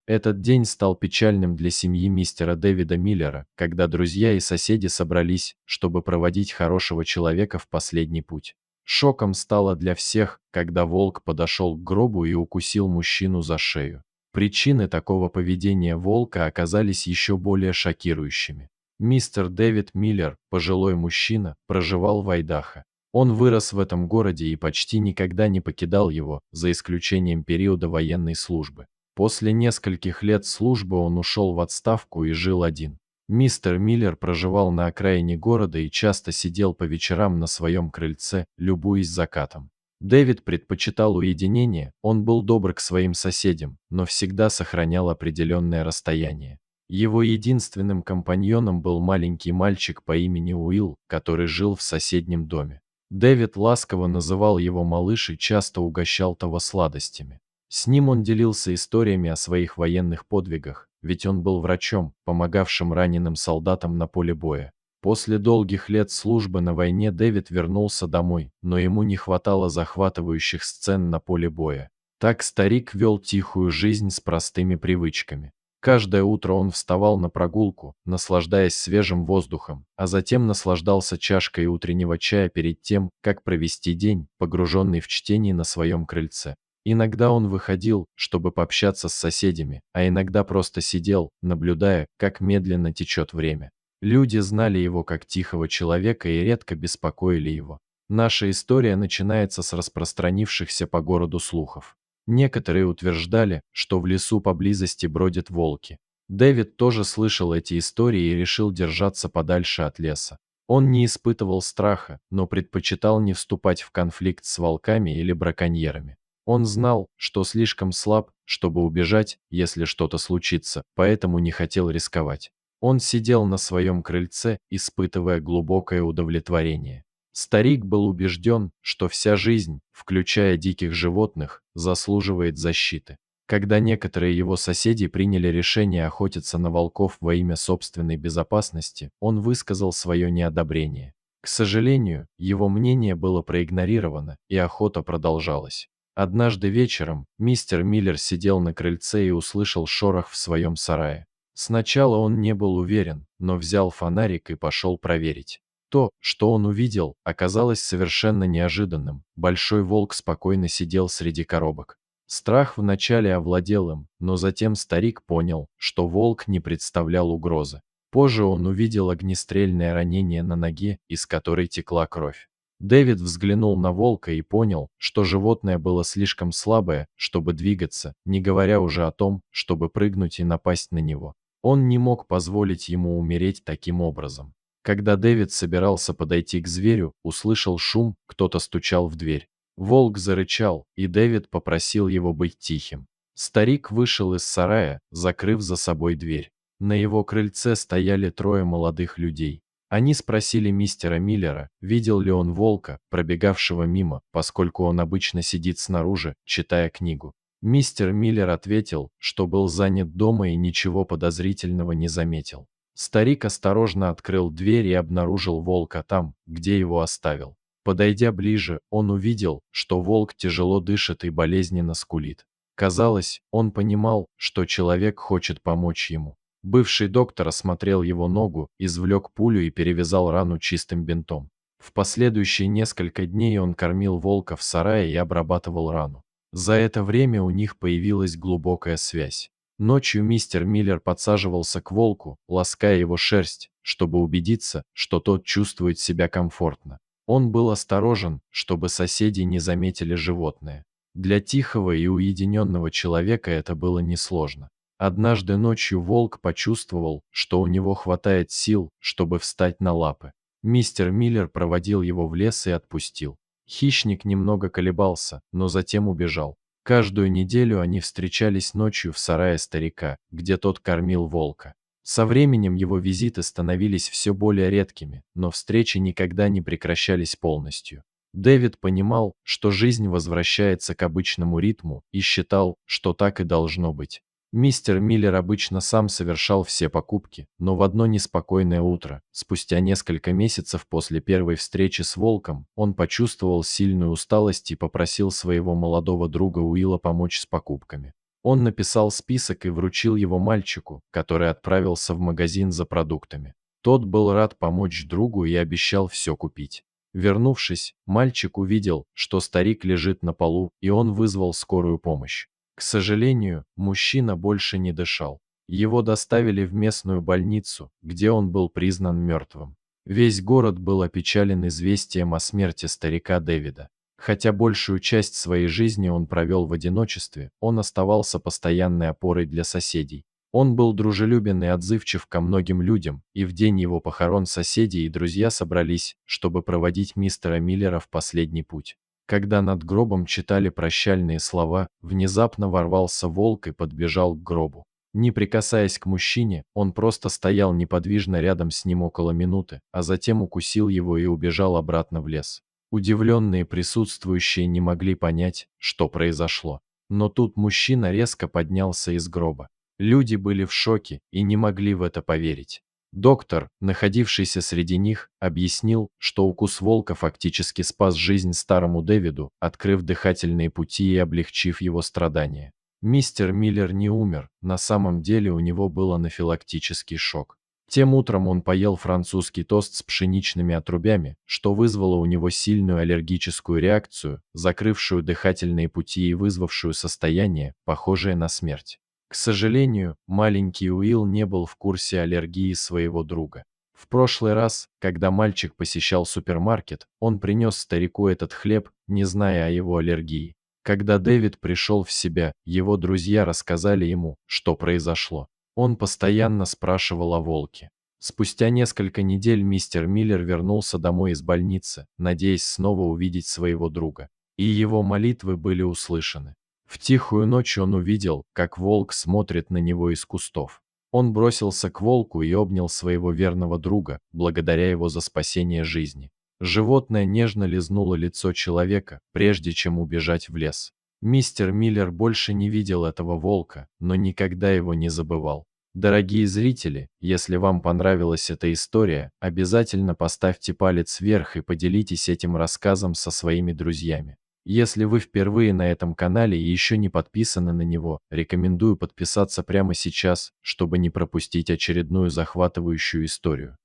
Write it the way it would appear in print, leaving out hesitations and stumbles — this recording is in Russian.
Этот день стал печальным для семьи мистера Дэвида Миллера, когда друзья и соседи собрались, чтобы проводить хорошего человека в последний путь. Шоком стало для всех, когда волк подошел к гробу и укусил мужчину за шею. Причины такого поведения волка оказались еще более шокирующими. Мистер Дэвид Миллер, пожилой мужчина, проживал в Айдахо. Он вырос в этом городе и почти никогда не покидал его, за исключением периода военной службы. После нескольких лет службы он ушел в отставку и жил один. Мистер Миллер проживал на окраине города и часто сидел по вечерам на своем крыльце, любуясь закатом. Дэвид предпочитал уединение, он был добр к своим соседям, но всегда сохранял определенное расстояние. Его единственным компаньоном был маленький мальчик по имени Уилл, который жил в соседнем доме. Дэвид ласково называл его малыш и часто угощал того сладостями. С ним он делился историями о своих военных подвигах, ведь он был врачом, помогавшим раненым солдатам на поле боя. После долгих лет службы на войне Дэвид вернулся домой, но ему не хватало захватывающих сцен на поле боя. Так старик вел тихую жизнь с простыми привычками. Каждое утро он вставал на прогулку, наслаждаясь свежим воздухом, а затем наслаждался чашкой утреннего чая перед тем, как провести день, погруженный в чтение на своем крыльце. Иногда он выходил, чтобы пообщаться с соседями, а иногда просто сидел, наблюдая, как медленно течет время. Люди знали его как тихого человека и редко беспокоили его. Наша история начинается с распространившихся по городу слухов. Некоторые утверждали, что в лесу поблизости бродят волки. Дэвид тоже слышал эти истории и решил держаться подальше от леса. Он не испытывал страха, но предпочитал не вступать в конфликт с волками или браконьерами. Он знал, что слишком слаб, чтобы убежать, если что-то случится, поэтому не хотел рисковать. Он сидел на своем крыльце, испытывая глубокое удовлетворение. Старик был убежден, что вся жизнь, включая диких животных, заслуживает защиты. Когда некоторые его соседи приняли решение охотиться на волков во имя собственной безопасности, он высказал свое неодобрение. К сожалению, его мнение было проигнорировано, и охота продолжалась. Однажды вечером мистер Миллер сидел на крыльце и услышал шорох в своем сарае. Сначала он не был уверен, но взял фонарик и пошел проверить. То, что он увидел, оказалось совершенно неожиданным. Большой волк спокойно сидел среди коробок. Страх вначале овладел им, но затем старик понял, что волк не представлял угрозы. Позже он увидел огнестрельное ранение на ноге, из которой текла кровь. Дэвид взглянул на волка и понял, что животное было слишком слабое, чтобы двигаться, не говоря уже о том, чтобы прыгнуть и напасть на него. Он не мог позволить ему умереть таким образом. Когда Дэвид собирался подойти к зверю, услышал шум, кто-то стучал в дверь. Волк зарычал, и Дэвид попросил его быть тихим. Старик вышел из сарая, закрыв за собой дверь. На его крыльце стояли трое молодых людей. Они спросили мистера Миллера, видел ли он волка, пробегавшего мимо, поскольку он обычно сидит снаружи, читая книгу. Мистер Миллер ответил, что был занят дома и ничего подозрительного не заметил. Старик осторожно открыл дверь и обнаружил волка там, где его оставил. Подойдя ближе, он увидел, что волк тяжело дышит и болезненно скулит. Казалось, он понимал, что человек хочет помочь ему. Бывший доктор осмотрел его ногу, извлек пулю и перевязал рану чистым бинтом. В последующие несколько дней он кормил волка в сарае и обрабатывал рану. За это время у них появилась глубокая связь. Ночью мистер Миллер подсаживался к волку, лаская его шерсть, чтобы убедиться, что тот чувствует себя комфортно. Он был осторожен, чтобы соседи не заметили животное. Для тихого и уединенного человека это было несложно. Однажды ночью волк почувствовал, что у него хватает сил, чтобы встать на лапы. Мистер Миллер проводил его в лес и отпустил. Хищник немного колебался, но затем убежал. Каждую неделю они встречались ночью в сарае старика, где тот кормил волка. Со временем его визиты становились все более редкими, но встречи никогда не прекращались полностью. Дэвид понимал, что жизнь возвращается к обычному ритму, и считал, что так и должно быть. Мистер Миллер обычно сам совершал все покупки, но в одно неспокойное утро, спустя несколько месяцев после первой встречи с волком, он почувствовал сильную усталость и попросил своего молодого друга Уилла помочь с покупками. Он написал список и вручил его мальчику, который отправился в магазин за продуктами. Тот был рад помочь другу и обещал все купить. Вернувшись, мальчик увидел, что старик лежит на полу, и он вызвал скорую помощь. К сожалению, мужчина больше не дышал. Его доставили в местную больницу, где он был признан мертвым. Весь город был опечален известием о смерти старика Дэвида. Хотя большую часть своей жизни он провел в одиночестве, он оставался постоянной опорой для соседей. Он был дружелюбен и отзывчив ко многим людям, и в день его похорон соседи и друзья собрались, чтобы проводить мистера Миллера в последний путь. Когда над гробом читали прощальные слова, внезапно ворвался волк и подбежал к гробу. Не прикасаясь к мужчине, он просто стоял неподвижно рядом с ним около минуты, а затем укусил его и убежал обратно в лес. Удивленные присутствующие не могли понять, что произошло. Но тут мужчина резко поднялся из гроба. Люди были в шоке и не могли в это поверить. Доктор, находившийся среди них, объяснил, что укус волка фактически спас жизнь старому Дэвиду, открыв дыхательные пути и облегчив его страдания. Мистер Миллер не умер, на самом деле у него был анафилактический шок. Тем утром он поел французский тост с пшеничными отрубями, что вызвало у него сильную аллергическую реакцию, закрывшую дыхательные пути и вызвавшую состояние, похожее на смерть. К сожалению, маленький Уилл не был в курсе аллергии своего друга. В прошлый раз, когда мальчик посещал супермаркет, он принес старику этот хлеб, не зная о его аллергии. Когда Дэвид пришел в себя, его друзья рассказали ему, что произошло. Он постоянно спрашивал о волке. Спустя несколько недель мистер Миллер вернулся домой из больницы, надеясь снова увидеть своего друга. И его молитвы были услышаны. В тихую ночь он увидел, как волк смотрит на него из кустов. Он бросился к волку и обнял своего верного друга, благодаря его за спасение жизни. Животное нежно лизнуло лицо человека, прежде чем убежать в лес. Мистер Миллер больше не видел этого волка, но никогда его не забывал. Дорогие зрители, если вам понравилась эта история, обязательно поставьте палец вверх и поделитесь этим рассказом со своими друзьями. Если вы впервые на этом канале и еще не подписаны на него, рекомендую подписаться прямо сейчас, чтобы не пропустить очередную захватывающую историю.